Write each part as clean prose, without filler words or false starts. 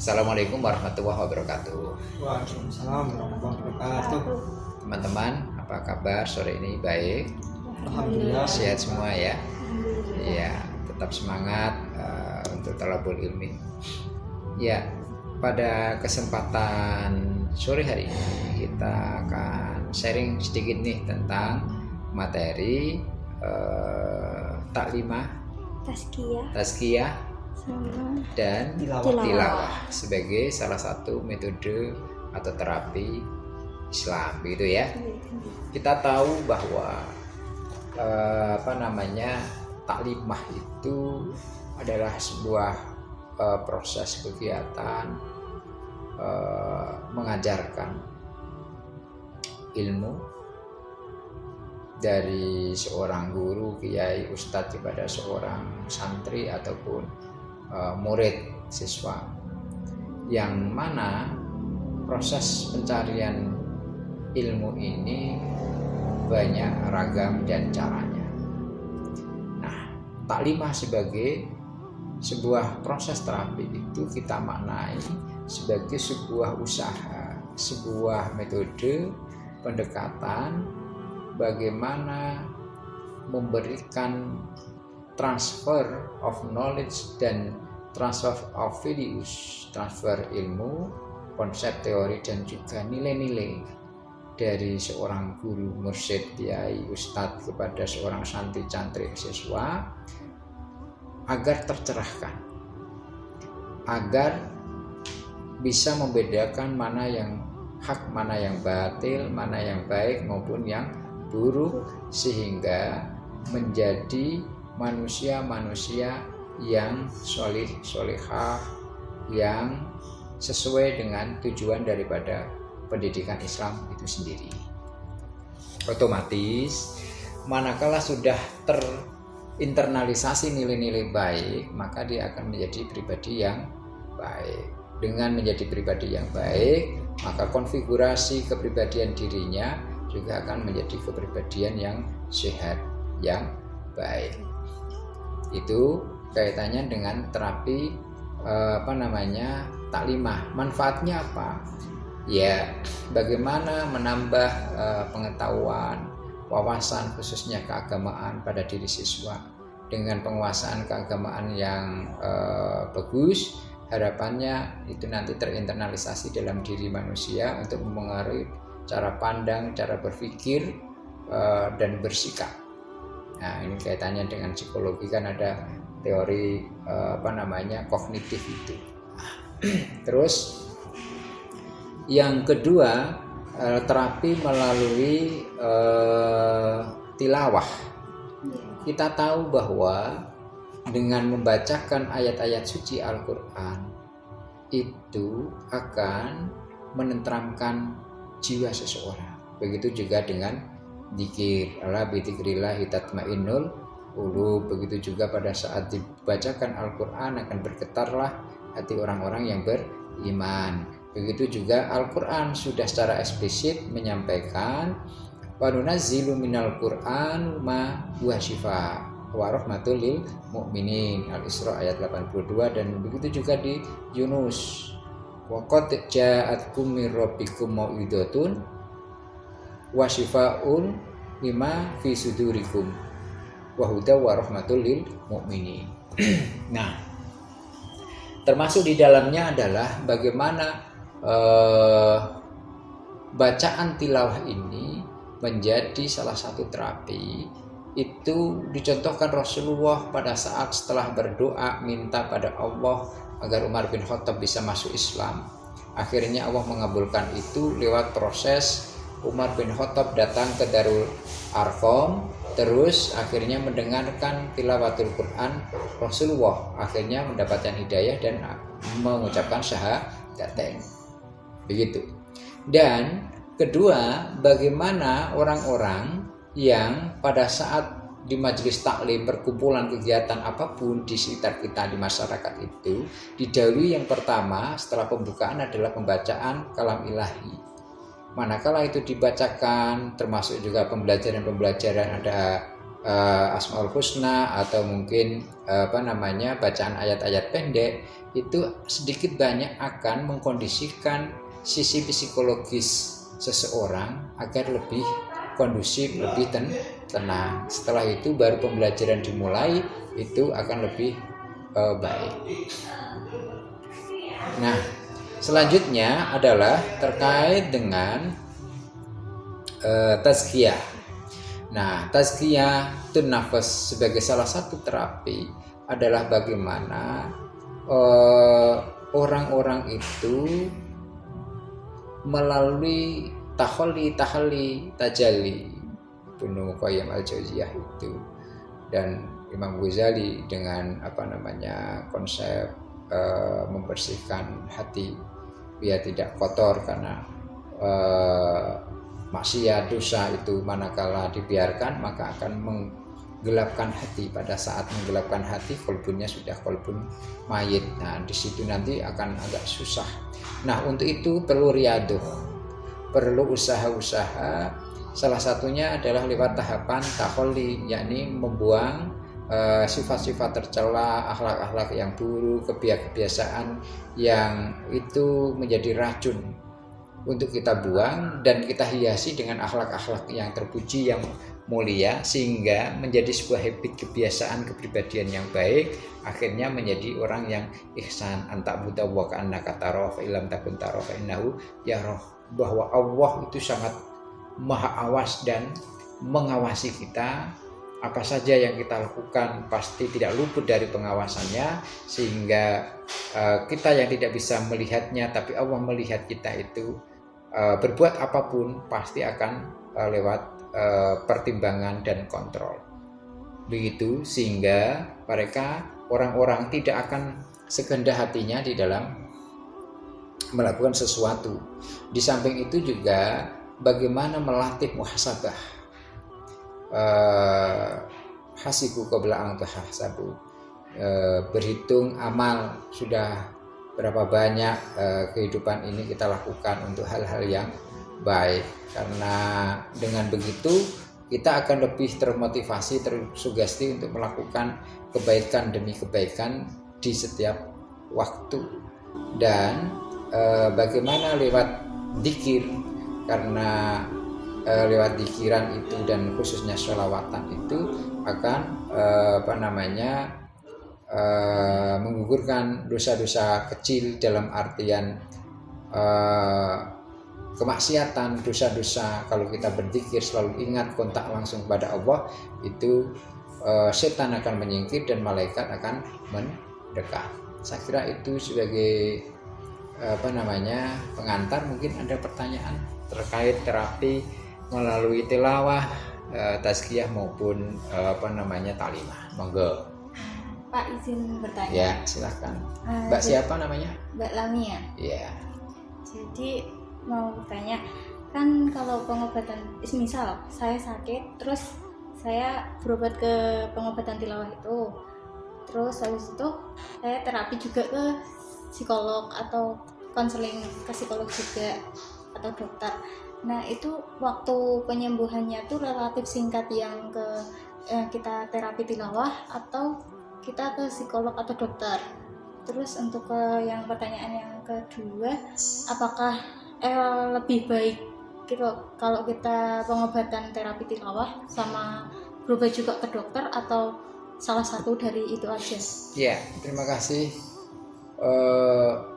Assalamualaikum warahmatullahi wabarakatuh. Waalaikumsalam warahmatullahi wabarakatuh. Teman-teman, apa kabar sore ini? Baik? Alhamdulillah. Sehat semua ya? Iya, tetap semangat untuk talabul ilmi. Ya, pada kesempatan sore hari ini kita akan sharing sedikit nih tentang materi taklimah, tazkiyah dan tilawah sebagai salah satu metode atau terapi Islam, gitu ya. Kita tahu bahwa taklimah itu adalah sebuah proses kegiatan mengajarkan ilmu dari seorang guru, kiai, ustadz kepada seorang santri ataupun murid, siswa, yang mana proses pencarian ilmu ini banyak ragam dan caranya. Nah, taklimah sebagai sebuah proses terapi itu kita maknai sebagai sebuah usaha, sebuah metode pendekatan bagaimana memberikan transfer of knowledge dan transfer of values, transfer ilmu, konsep, teori, dan juga nilai-nilai dari seorang guru, mursyid, kiai, ustadz kepada seorang santri, cantrik, siswa agar tercerahkan, agar bisa membedakan mana yang hak, mana yang batil, mana yang baik maupun yang buruk, sehingga menjadi manusia-manusia yang solih, solihah, yang sesuai dengan tujuan daripada pendidikan Islam itu sendiri. Otomatis manakala sudah terinternalisasi nilai-nilai baik, maka dia akan menjadi pribadi yang baik. Dengan menjadi pribadi yang baik, maka konfigurasi kepribadian dirinya juga akan menjadi kepribadian yang sehat, yang baik. Itu kaitannya dengan terapi taklimah. Manfaatnya apa? Ya, bagaimana menambah pengetahuan, wawasan khususnya keagamaan pada diri siswa. Dengan penguasaan keagamaan yang bagus, harapannya itu nanti terinternalisasi dalam diri manusia untuk mempengaruhi cara pandang, cara berpikir, dan bersikap. Nah, ini kaitannya dengan psikologi, kan ada teori kognitif itu. Terus yang kedua, terapi melalui tilawah. Kita tahu bahwa dengan membacakan ayat-ayat suci Al-Quran itu akan menenteramkan jiwa seseorang. Begitu juga dengan dzikir, ala bidzikrillah tatmainnul qulub. Begitu juga pada saat dibacakan Al-Quran akan bergetarlah hati orang-orang yang beriman. Begitu juga Al-Quran sudah secara eksplisit menyampaikan wa nunazzilu minal Qur'an ma huwa syifaa wa rahmatul lil mu'minin, Al-Isra ayat 82. Dan begitu juga di Yunus, wa qad ja'atkum mir rabbikum mau'izatun wa syifaa'un lima fi sudurikum wa huda wa rahmatul lil mu'minin. Nah, termasuk di dalamnya adalah bagaimana bacaan tilawah ini menjadi salah satu terapi. Itu dicontohkan Rasulullah pada saat setelah berdoa minta pada Allah agar Umar bin Khattab bisa masuk Islam. Akhirnya Allah mengabulkan itu lewat proses Umar bin Khattab datang ke Darul Arqam, terus akhirnya mendengarkan tilawatul Quran Rasulullah, akhirnya mendapatkan hidayah dan mengucapkan syahadatain. Begitu. Dan kedua, bagaimana orang-orang yang pada saat di majelis taklim, perkumpulan, kegiatan apapun di sekitar kita, di masyarakat itu, didahului yang pertama setelah pembukaan adalah pembacaan kalam ilahi. Manakala itu dibacakan, termasuk juga pembelajaran-pembelajaran, ada Asmaul Husna atau mungkin bacaan ayat-ayat pendek, itu sedikit banyak akan mengkondisikan sisi psikologis seseorang agar lebih kondusif, lebih tenang. Setelah itu baru pembelajaran dimulai, itu akan lebih baik. Nah, selanjutnya adalah terkait dengan tazkiyah. Nah, tazkiyah nafas sebagai salah satu terapi adalah bagaimana orang-orang itu melalui tahalli, tajalli, Ibnu Qayyim al-Jauziyah itu, dan Imam Ghazali dengan konsep membersihkan hati biar tidak kotor karena maksiat, dosa itu manakala dibiarkan maka akan menggelapkan hati. Pada saat menggelapkan hati, kolbunnya sudah kolbun mayit. Nah, di situ nanti akan agak susah. Nah, untuk itu perlu riadoh, perlu usaha-usaha. Salah satunya adalah lewat tahapan tahalli, yakni membuang sifat-sifat tercela, akhlak-akhlak yang buruk, kebiasaan yang itu menjadi racun untuk kita buang dan kita hiasi dengan akhlak-akhlak yang terpuji, yang mulia, sehingga menjadi sebuah habit, kebiasaan, kepribadian yang baik, akhirnya menjadi orang yang ihsan. Antak buta wa ka'annaka tarahu fa illam takun tarahu fa innahu yarah, bahwa Allah itu sangat maha awas dan mengawasi kita. Apa saja yang kita lakukan pasti tidak luput dari pengawasannya, sehingga kita yang tidak bisa melihatnya tapi Allah melihat kita itu berbuat apapun pasti akan lewat pertimbangan dan kontrol. Begitu sehingga mereka orang-orang tidak akan sekehendak hatinya di dalam melakukan sesuatu. Di samping itu juga bagaimana melatih muhasabah, hasibu qabla an tuhsabu, berhitung amal sudah berapa banyak kehidupan ini kita lakukan untuk hal-hal yang baik, karena dengan begitu kita akan lebih termotivasi, tersugesti untuk melakukan kebaikan demi kebaikan di setiap waktu. Dan bagaimana lewat dzikir, karena lewat dzikiran itu dan khususnya sholawatan itu akan menggugurkan dosa-dosa kecil, dalam artian kemaksiatan, dosa-dosa. Kalau kita berzikir selalu ingat kontak langsung kepada Allah, itu setan akan menyingkir dan malaikat akan mendekat. Saya kira itu sebagai pengantar. Mungkin ada pertanyaan terkait terapi melalui tilawah, tazkiyah maupun talimah. Monggo. Pak, izin bertanya. Ya, silakan. Mbak siapa namanya? Mbak Lamia. Iya. Jadi mau bertanya, kan kalau pengobatan, misal saya sakit, terus saya berobat ke pengobatan tilawah itu, terus habis itu saya terapi juga ke psikolog atau konseling ke psikolog juga atau dokter. Nah, itu waktu penyembuhannya tuh relatif singkat yang kita terapi tilawah atau kita ke psikolog atau dokter. Terus untuk yang pertanyaan yang kedua, apakah lebih baik gitu kalau kita pengobatan terapi tilawah sama berobat juga ke dokter atau salah satu dari itu aja? Ya, terima kasih.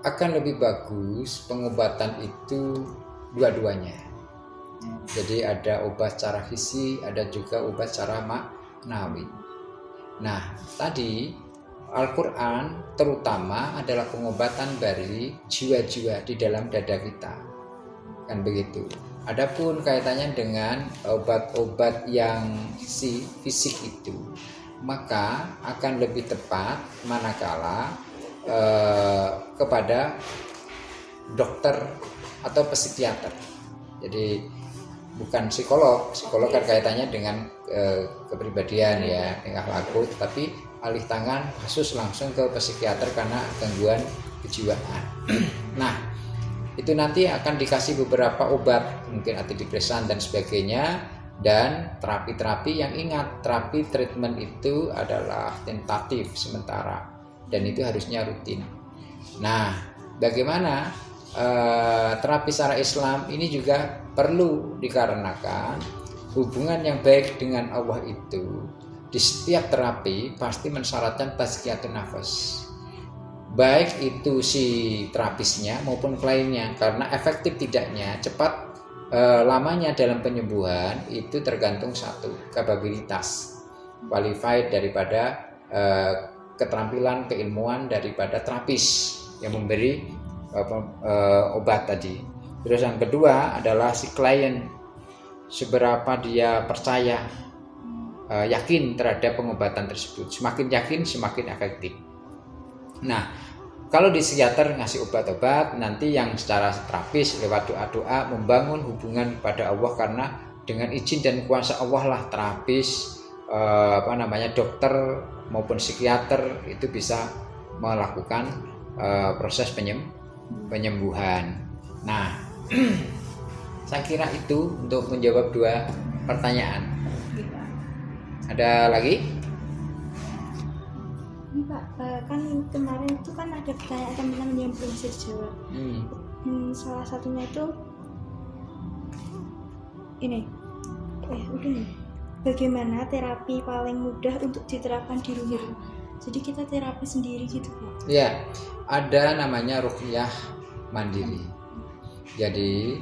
Akan lebih bagus pengobatan itu dua-duanya. Jadi ada obat secara fisi, ada juga obat secara maknawi. Nah, tadi Al-Quran terutama adalah pengobatan dari jiwa-jiwa di dalam dada kita, kan begitu. Adapun kaitannya dengan obat-obat yang fisik itu, maka akan lebih tepat manakala kepada dokter atau psikiater. Jadi bukan psikolog kan kaitannya dengan kepribadian ya, tingkah laku, tapi alih tangan kasus langsung ke psikiater karena gangguan kejiwaan. Nah, itu nanti akan dikasih beberapa obat, mungkin antidepresan dan sebagainya, Dan terapi-terapi yang ingat, terapi treatment itu adalah tentatif sementara dan itu harusnya rutin. Nah, bagaimana terapi secara Islam ini juga perlu dikarenakan hubungan yang baik dengan Allah itu di setiap terapi pasti mensyaratkan tazkiyatun nafas. Baik itu si terapisnya maupun kliennya, karena efektif tidaknya, cepat lamanya dalam penyembuhan itu tergantung satu, kapabilitas qualified daripada keterampilan keilmuan daripada terapis yang memberi obat tadi. Terus yang kedua adalah si klien, seberapa dia percaya, yakin terhadap pengobatan tersebut. Semakin yakin semakin efektif. Nah, kalau di psikiater ngasih obat-obat, nanti yang secara terapis lewat doa-doa membangun hubungan pada Allah, karena dengan izin dan kuasa Allah lah terapis dokter maupun psikiater itu bisa melakukan proses penyembuhan. Nah, saya kira itu untuk menjawab 2 pertanyaan. Ada lagi? Pak, kan kemarin itu kan ada pertanyaan teman-teman yang belum bisa dijawab. Salah satunya itu ini, bagaimana terapi paling mudah untuk diterapkan di rumah? Jadi kita terapi sendiri gitu Pak? Ya, ada namanya ruqyah mandiri. Jadi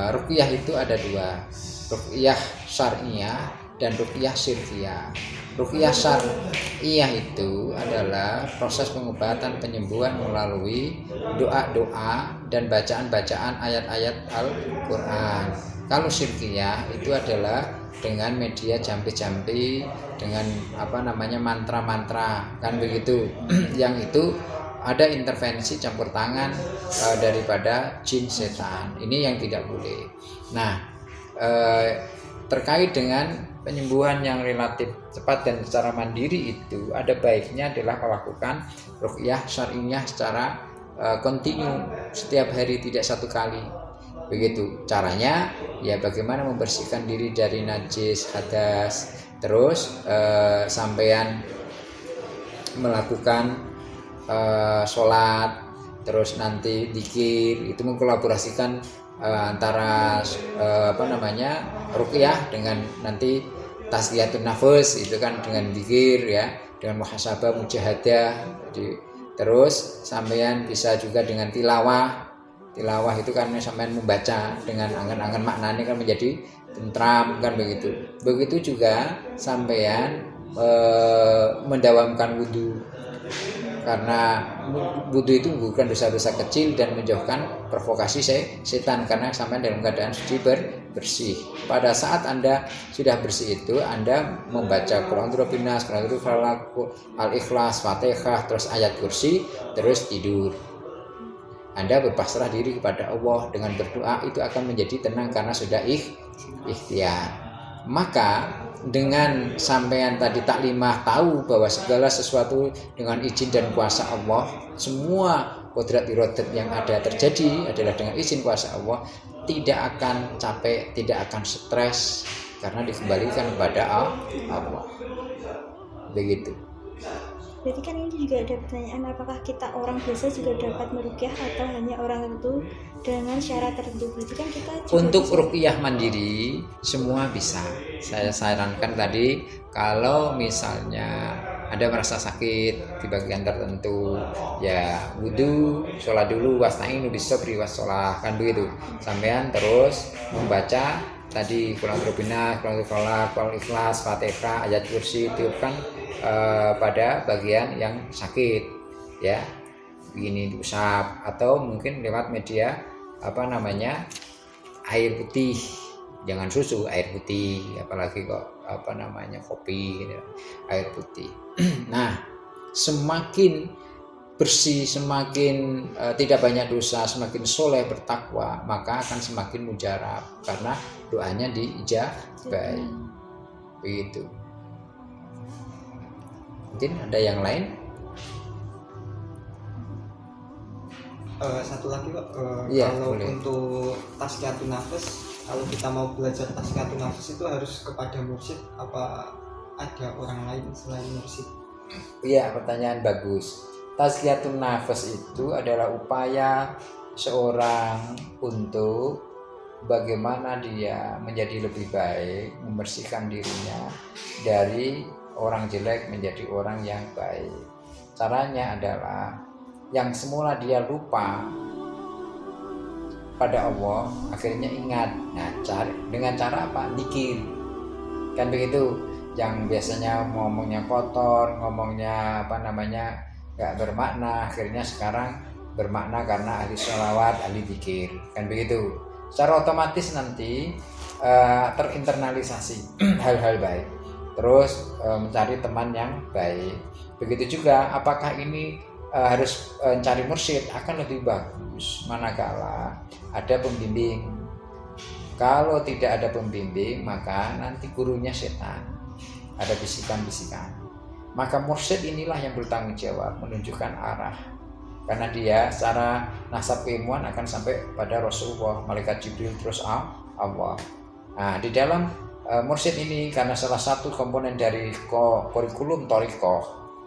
ruqyah itu ada 2, ruqyah syar'iyah dan ruqyah syirkiyah. Ruqyah syar'iyah itu adalah proses pengobatan penyembuhan melalui doa-doa dan bacaan-bacaan ayat-ayat Al-Quran. Kalau syirkiyah itu adalah dengan media jampi-jampi, dengan mantra-mantra, kan begitu. Yang itu ada intervensi campur tangan daripada jin setan. Ini yang tidak boleh. Nah, terkait dengan penyembuhan yang relatif cepat dan secara mandiri itu ada baiknya adalah melakukan ruqyah syar'iyah secara kontinu setiap hari, tidak 1 kali. Begitu caranya, ya bagaimana membersihkan diri dari najis, hadas, terus sampean melakukan sholat, terus nanti dzikir, itu mengkolaborasikan antara ruqyah dengan nanti tazkiyatun nafas, itu kan dengan dzikir ya, dengan muhasabah mujahadah. Terus sampean bisa juga dengan tilawah itu kan sampean membaca dengan angan-angan maknanya kan menjadi tentram, kan begitu. Begitu juga sampean mendawamkan wudu, karena wudu itu menggugurkan dosa-dosa kecil dan menjauhkan provokasi setan, karena sampai dalam keadaan suci bersih. Pada saat Anda sudah bersih itu, Anda membaca Qul a'udzu birabbin-nas, Qul a'udzu falaq, Al-Ikhlas, Fatihah, terus ayat kursi, terus tidur. Anda berpasrah diri kepada Allah dengan berdoa, itu akan menjadi tenang karena sudah ikhtiar. Maka dengan sampean tadi taklimah tahu bahwa segala sesuatu dengan izin dan kuasa Allah, semua kodrat irodat yang ada terjadi adalah dengan izin kuasa Allah, tidak akan capek, tidak akan stres, karena dikembalikan kepada Allah. Begitu. Berarti kan ini juga ada pertanyaan, apakah kita orang biasa juga dapat meruqyah atau hanya orang tertentu dengan syarat tertentu? Berarti kan kita juga untuk ruqyah mandiri semua bisa. Saya sarankan tadi, kalau misalnya Anda merasa sakit di bagian tertentu, ya wudu, sholat dulu, wasta'inu bis-sabri was-shalah, kan begitu. Sampean terus membaca tadi Qul a'udzu birabbin-nas, Qul a'udzu falaq, Al-Ikhlas, Fatihah, ayat kursi, itu kan pada bagian yang sakit, ya begini diusap, atau mungkin lewat media air putih, jangan susu, air putih, apalagi kok kopi gitu, air putih. Nah, semakin bersih, semakin tidak banyak dosa, semakin soleh bertakwa, maka akan semakin mujarab karena doanya diijabahi. Begitu. Mungkin ada yang lain? Satu lagi Pak, Ya, kalau boleh. untuk tazkiyatun nafas kalau kita mau belajar tazkiyatun nafas itu harus kepada mursyid apa ada orang lain selain mursyid? Iya, pertanyaan bagus. Tazkiyatun nafas itu adalah upaya seorang untuk bagaimana dia menjadi lebih baik, membersihkan dirinya dari orang jelek menjadi orang yang baik. Caranya adalah yang semula dia lupa pada Allah, akhirnya ingat. Nah, dengan cara apa? Zikir. Kan begitu. Yang biasanya ngomongnya kotor, ngomongnya nggak bermakna, akhirnya sekarang bermakna karena ahli sholawat, ahli zikir. Kan begitu. Secara otomatis nanti terinternalisasi hal-hal baik. Terus mencari teman yang baik. Begitu juga apakah ini harus cari mursyid, akan lebih bagus manakala ada pembimbing. Kalau tidak ada pembimbing, maka nanti gurunya setan, ada bisikan-bisikan. Maka mursyid inilah yang bertanggung jawab menunjukkan arah, karena dia secara nasab keilmuan akan sampai pada Rasulullah, malaikat Jibril, terus Allah. Nah, di dalam mursyid ini, karena salah satu komponen dari kurikulum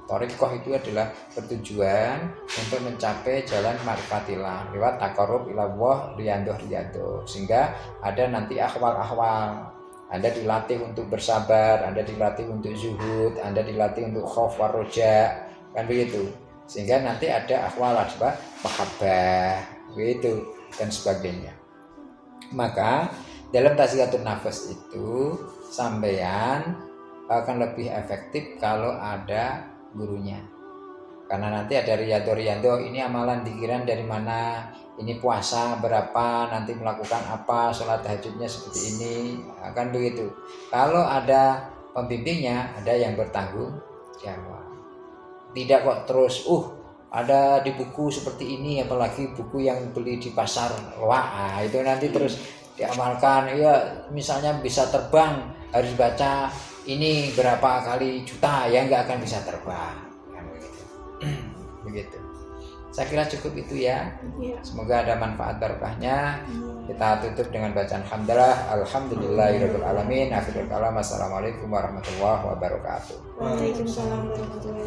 Thariqah itu adalah bertujuan untuk mencapai jalan ma'rifatillah lewat taqarrub ilallah riyadhah, sehingga ada nanti ahwal. Anda dilatih untuk bersabar, Anda dilatih untuk zuhud, Anda dilatih untuk khauf warroja, kan begitu. Sehingga nanti ada ahwal, mahabbah, begitu dan sebagainya. Maka dalam tazkiyatun nafas itu sampeyan akan lebih efektif kalau ada gurunya, karena nanti ada riyadhah, ini amalan pikiran dari mana, ini puasa berapa, nanti melakukan apa, sholat tahajudnya seperti ini, akan begitu. Kalau ada pembimbingnya, ada yang bertanggung jawab. Tidak kok terus ada di buku seperti ini, apalagi buku yang beli di pasar, wah itu nanti terus diamalkan. Ya misalnya bisa terbang harus baca ini berapa kali juta, ya nggak akan bisa terbang, kan begitu. Saya kira cukup itu ya. Semoga ada manfaat barokahnya. Kita tutup dengan bacaan hamdalah, alhamdulillahirabbil alamin. Akhirul kalam, assalamualaikum warahmatullahi wabarakatuh. Waalaikumsalam warahmatullahi wabarakatuh.